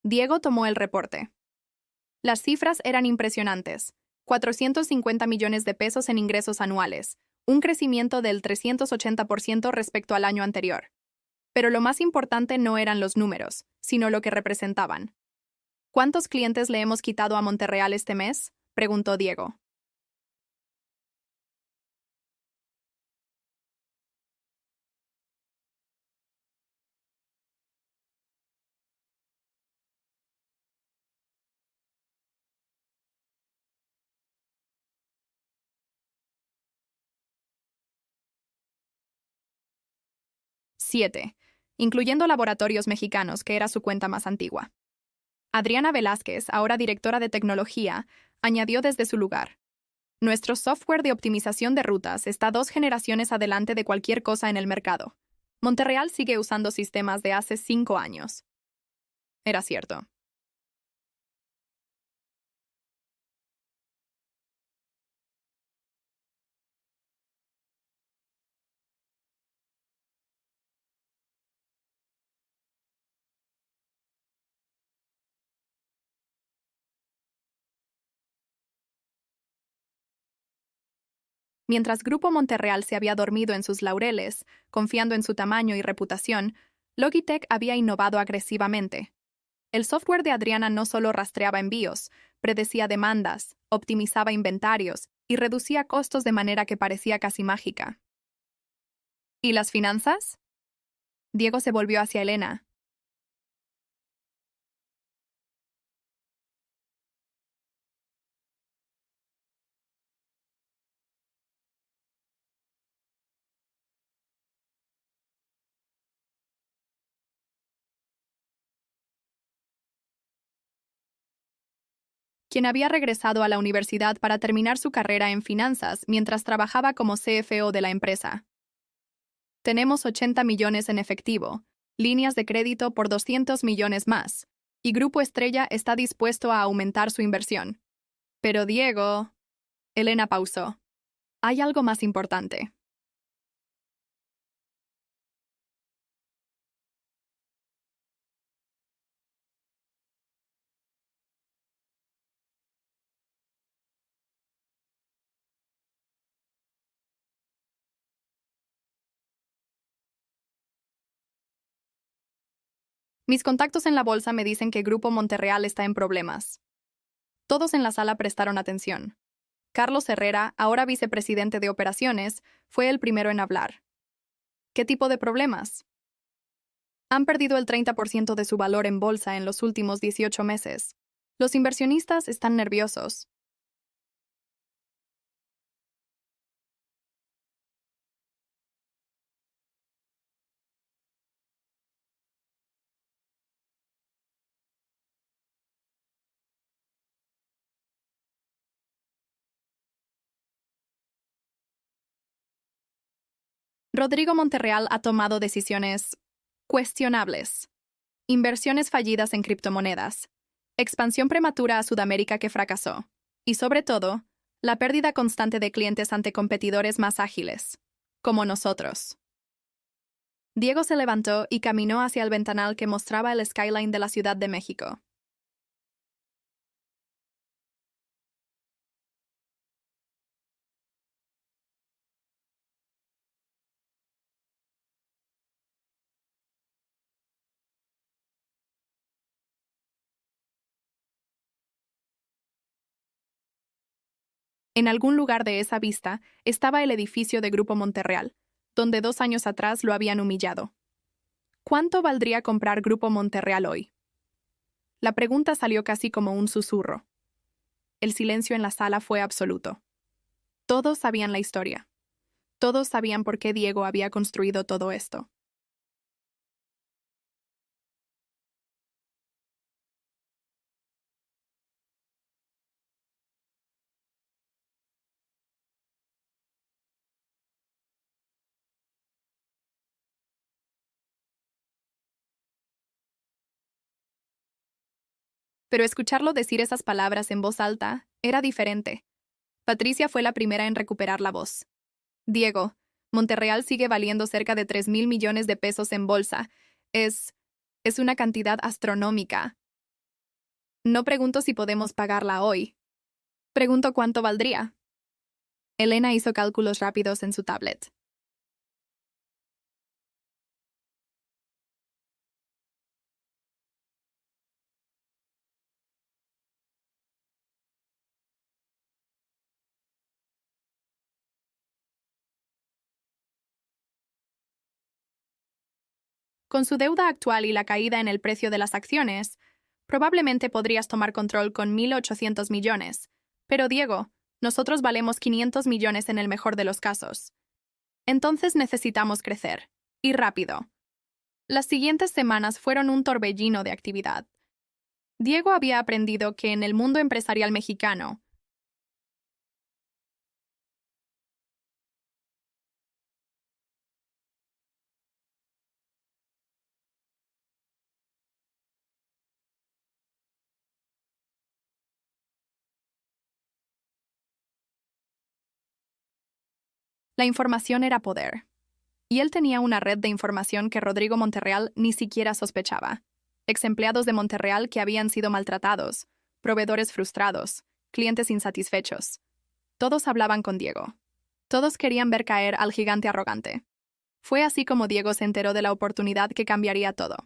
A: Diego tomó el reporte. Las cifras eran impresionantes. 450 millones de pesos en ingresos anuales, un crecimiento del 380% respecto al año anterior. Pero lo más importante no eran los números, sino lo que representaban. ¿Cuántos clientes le hemos quitado a Monterreal este mes?, preguntó Diego. Siete, incluyendo Laboratorios Mexicanos, que era su cuenta más antigua. Adriana Velázquez, ahora directora de tecnología, añadió desde su lugar. Nuestro software de optimización de rutas está 2 generaciones adelante de cualquier cosa en el mercado. Monterreal sigue usando sistemas de hace 5 años. Era cierto. Mientras Grupo Monterreal se había dormido en sus laureles, confiando en su tamaño y reputación, Logitech había innovado agresivamente. El software de Adriana no solo rastreaba envíos, predecía demandas, optimizaba inventarios y reducía costos de manera que parecía casi mágica. ¿Y las finanzas? Diego se volvió hacia Elena. Quien había regresado a la universidad para terminar su carrera en finanzas mientras trabajaba como CFO de la empresa. Tenemos 80 millones en efectivo, líneas de crédito por 200 millones más, y Grupo Estrella está dispuesto a aumentar su inversión. Pero Diego... Elena pausó. Hay algo más importante. Mis contactos en la bolsa me dicen que Grupo Monterreal está en problemas. Todos en la sala prestaron atención. Carlos Herrera, ahora vicepresidente de operaciones, fue el primero en hablar. ¿Qué tipo de problemas? Han perdido el 30% de su valor en bolsa en los últimos 18 meses. Los inversionistas están nerviosos. Rodrigo Monterreal ha tomado decisiones cuestionables. Inversiones fallidas en criptomonedas. Expansión prematura a Sudamérica que fracasó. Y sobre todo, la pérdida constante de clientes ante competidores más ágiles, como nosotros. Diego se levantó y caminó hacia el ventanal que mostraba el skyline de la Ciudad de México. En algún lugar de esa vista estaba el edificio de Grupo Monterreal, donde 2 años atrás lo habían humillado. ¿Cuánto valdría comprar Grupo Monterreal hoy? La pregunta salió casi como un susurro. El silencio en la sala fue absoluto. Todos sabían la historia. Todos sabían por qué Diego había construido todo esto. Pero escucharlo decir esas palabras en voz alta era diferente. Patricia fue la primera en recuperar la voz. Diego, Monterreal sigue valiendo cerca de 3.000 millones de pesos en bolsa. Es una cantidad astronómica. No pregunto si podemos pagarla hoy. Pregunto cuánto valdría. Elena hizo cálculos rápidos en su tablet. Con su deuda actual y la caída en el precio de las acciones, probablemente podrías tomar control con 1.800 millones. Pero Diego, nosotros valemos 500 millones en el mejor de los casos. Entonces necesitamos crecer. Y rápido. Las siguientes semanas fueron un torbellino de actividad. Diego había aprendido que en el mundo empresarial mexicano, la información era poder. Y él tenía una red de información que Rodrigo Monterreal ni siquiera sospechaba. Ex empleados de Monterreal que habían sido maltratados, proveedores frustrados, clientes insatisfechos. Todos hablaban con Diego. Todos querían ver caer al gigante arrogante. Fue así como Diego se enteró de la oportunidad que cambiaría todo.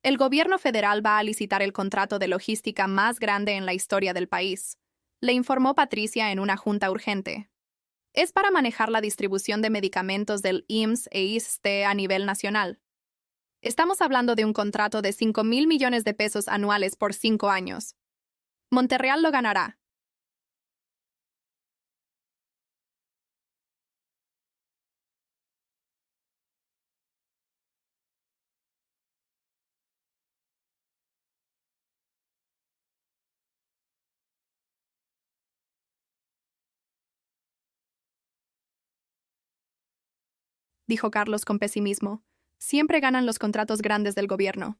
A: El gobierno federal va a licitar el contrato de logística más grande en la historia del país, le informó Patricia en una junta urgente. Es para manejar la distribución de medicamentos del IMSS e ISSSTE a nivel nacional. Estamos hablando de un contrato de 5.000 millones de pesos anuales por 5 años. Monterreal lo ganará, dijo Carlos con pesimismo. Siempre ganan los contratos grandes del gobierno.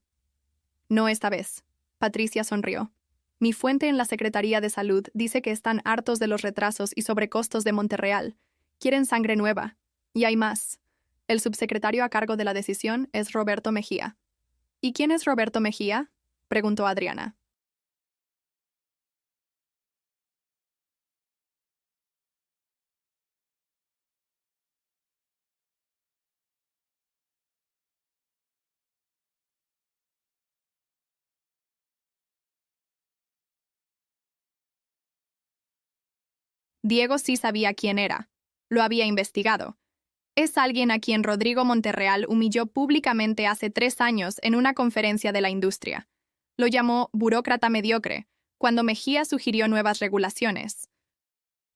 A: No esta vez. Patricia sonrió. Mi fuente en la Secretaría de Salud dice que están hartos de los retrasos y sobrecostos de Monterreal. Quieren sangre nueva. Y hay más. El subsecretario a cargo de la decisión es Roberto Mejía. ¿Y quién es Roberto Mejía? Preguntó Adriana. Diego sí sabía quién era. Lo había investigado. Es alguien a quien Rodrigo Monterreal humilló públicamente hace 3 años en una conferencia de la industria. Lo llamó burócrata mediocre, cuando Mejía sugirió nuevas regulaciones.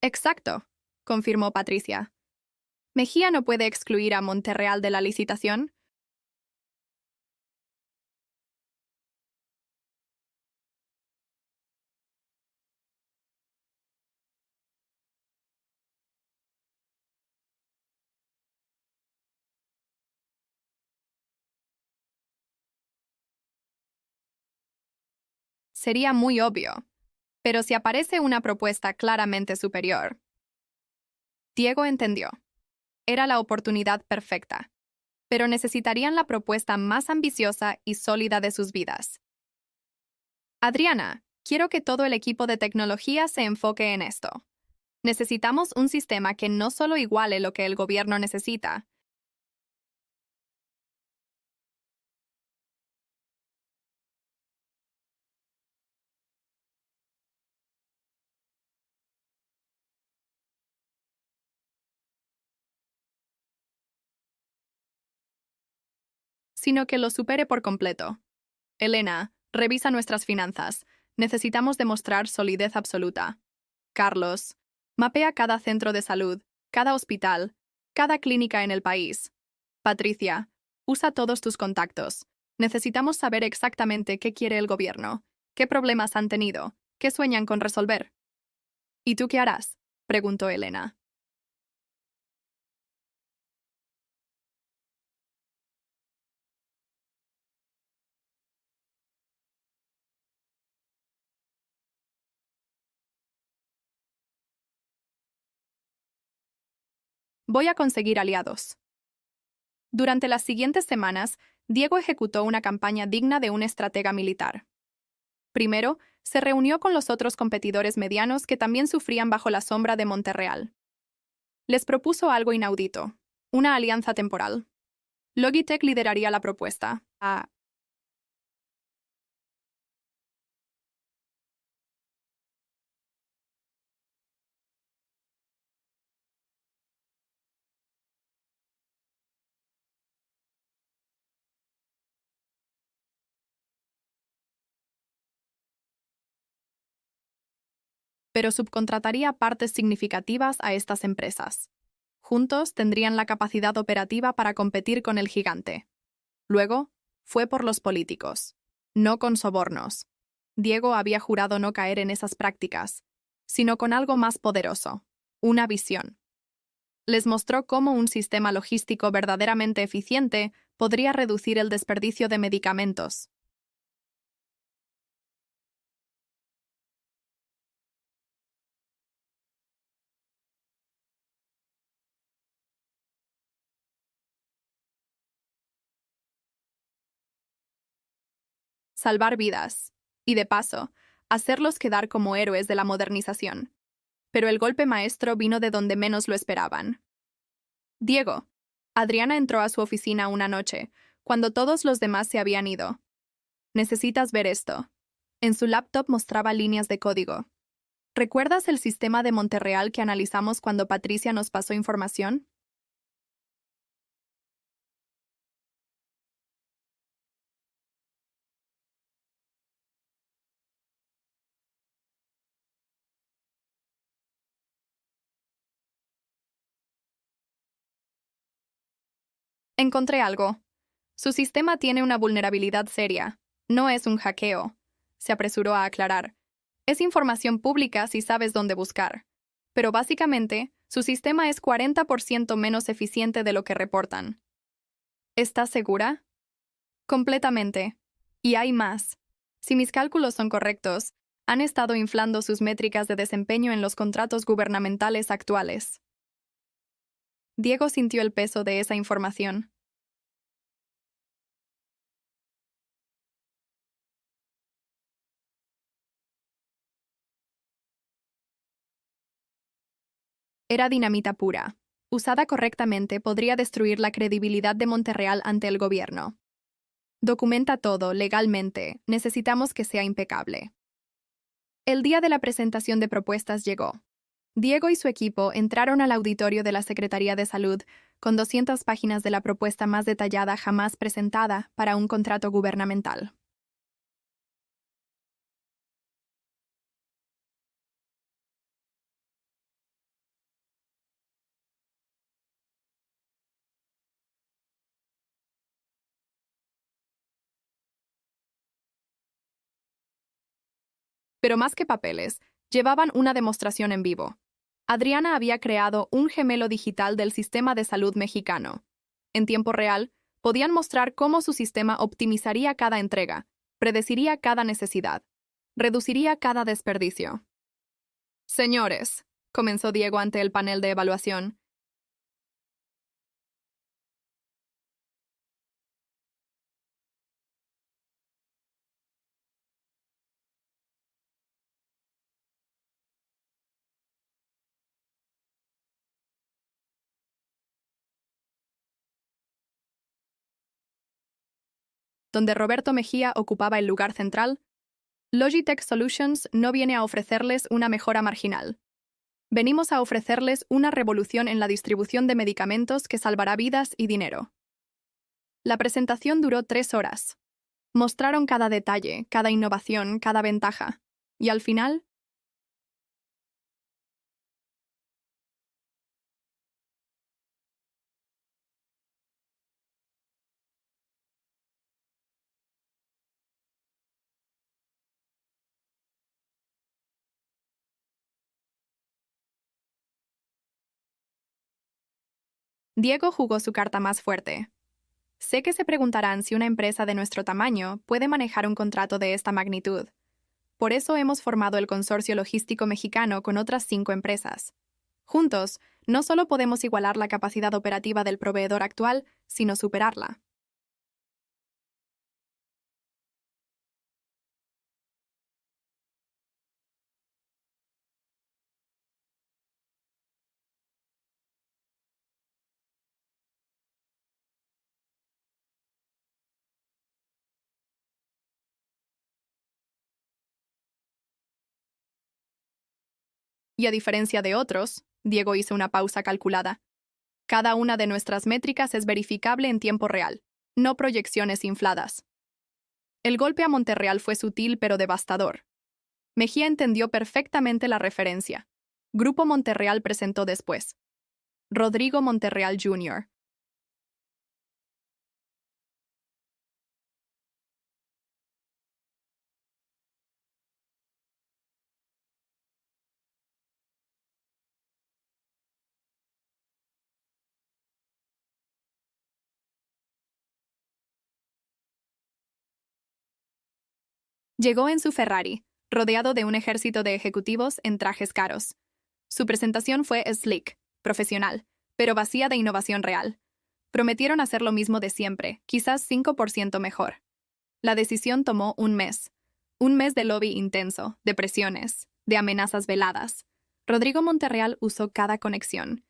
A: Exacto, confirmó Patricia. Mejía no puede excluir a Monterreal de la licitación. Sería muy obvio. Pero si aparece una propuesta claramente superior. Diego entendió. Era la oportunidad perfecta. Pero necesitarían la propuesta más ambiciosa y sólida de sus vidas. Adriana, quiero que todo el equipo de tecnología se enfoque en esto. Necesitamos un sistema que no solo iguale lo que el gobierno necesita. Sino que lo supere por completo. Elena, revisa nuestras finanzas. Necesitamos demostrar solidez absoluta. Carlos, mapea cada centro de salud, cada hospital, cada clínica en el país. Patricia, usa todos tus contactos. Necesitamos saber exactamente qué quiere el gobierno, qué problemas han tenido, qué sueñan con resolver. ¿Y tú qué harás? Preguntó Elena. Voy a conseguir aliados. Durante las siguientes semanas, Diego ejecutó una campaña digna de un estratega militar. Primero, se reunió con los otros competidores medianos que también sufrían bajo la sombra de Monterreal. Les propuso algo inaudito, una alianza temporal. Logitech lideraría la propuesta. Pero subcontrataría partes significativas a estas empresas. Juntos tendrían la capacidad operativa para competir con el gigante. Luego, fue por los políticos, no con sobornos. Diego había jurado no caer en esas prácticas, sino con algo más poderoso, una visión. Les mostró cómo un sistema logístico verdaderamente eficiente podría reducir el desperdicio de medicamentos. Salvar vidas. Y de paso, hacerlos quedar como héroes de la modernización. Pero el golpe maestro vino de donde menos lo esperaban. Diego. Adriana entró a su oficina una noche, cuando todos los demás se habían ido. Necesitas ver esto. En su laptop mostraba líneas de código. ¿Recuerdas el sistema de Monterreal que analizamos cuando Patricia nos pasó información? Encontré algo. Su sistema tiene una vulnerabilidad seria. No es un hackeo, se apresuró a aclarar. Es información pública si sabes dónde buscar. Pero básicamente, su sistema es 40% menos eficiente de lo que reportan. ¿Estás segura? Completamente. Y hay más. Si mis cálculos son correctos, han estado inflando sus métricas de desempeño en los contratos gubernamentales actuales. Diego sintió el peso de esa información. Era dinamita pura. Usada correctamente podría destruir la credibilidad de Monterreal ante el gobierno. Documenta todo legalmente. Necesitamos que sea impecable. El día de la presentación de propuestas llegó. Diego y su equipo entraron al auditorio de la Secretaría de Salud con 200 páginas de la propuesta más detallada jamás presentada para un contrato gubernamental. Pero más que papeles, llevaban una demostración en vivo. Adriana había creado un gemelo digital del sistema de salud mexicano. En tiempo real, podían mostrar cómo su sistema optimizaría cada entrega, predeciría cada necesidad, reduciría cada desperdicio. Señores, comenzó Diego ante el panel de evaluación, donde Roberto Mejía ocupaba el lugar central. Logitech Solutions no viene a ofrecerles una mejora marginal. Venimos a ofrecerles una revolución en la distribución de medicamentos que salvará vidas y dinero. La presentación duró 3 horas. Mostraron cada detalle, cada innovación, cada ventaja. Y al final, Diego jugó su carta más fuerte. Sé que se preguntarán si una empresa de nuestro tamaño puede manejar un contrato de esta magnitud. Por eso hemos formado el Consorcio Logístico Mexicano con otras 5 empresas. Juntos, no solo podemos igualar la capacidad operativa del proveedor actual, sino superarla. Y a diferencia de otros, Diego hizo una pausa calculada. Cada una de nuestras métricas es verificable en tiempo real, no proyecciones infladas. El golpe a Monterreal fue sutil pero devastador. Mejía entendió perfectamente la referencia. Grupo Monterreal presentó después. Rodrigo Monterreal Jr. Llegó en su Ferrari, rodeado de un ejército de ejecutivos en trajes caros. Su presentación fue slick, profesional, pero vacía de innovación real. Prometieron hacer lo mismo de siempre, quizás 5% mejor. La decisión tomó un mes de lobby intenso, de presiones, de amenazas veladas. Rodrigo Monterreal usó cada conexión.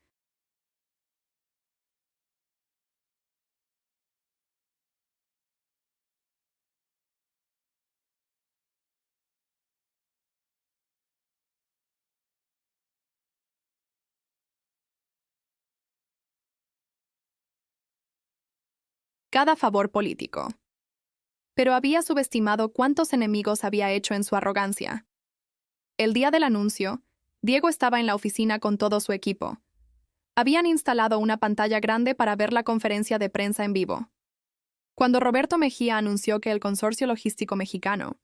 A: Cada favor político. Pero había subestimado cuántos enemigos había hecho en su arrogancia. El día del anuncio, Diego estaba en la oficina con todo su equipo. Habían instalado una pantalla grande para ver la conferencia de prensa en vivo. Cuando Roberto Mejía anunció que el Consorcio Logístico Mexicano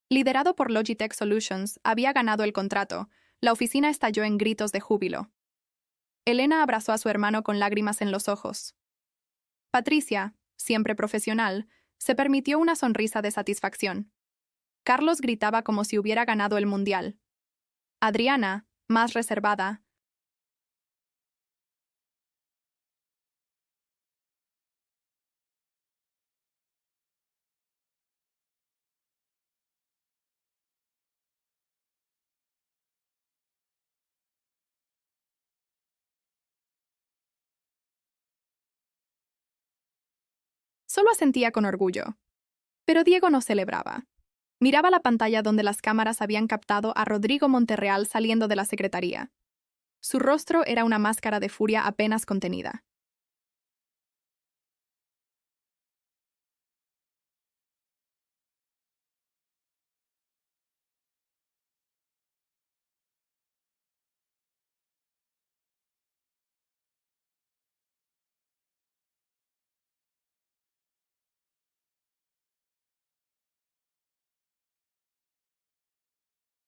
A: liderado por Logitech Solutions, había ganado el contrato, la oficina estalló en gritos de júbilo. Elena abrazó a su hermano con lágrimas en los ojos. Patricia, siempre profesional, se permitió una sonrisa de satisfacción. Carlos gritaba como si hubiera ganado el mundial. Adriana, más reservada, solo asentía con orgullo. Pero Diego no celebraba. Miraba la pantalla donde las cámaras habían captado a Rodrigo Monterreal saliendo de la secretaría. Su rostro era una máscara de furia apenas contenida.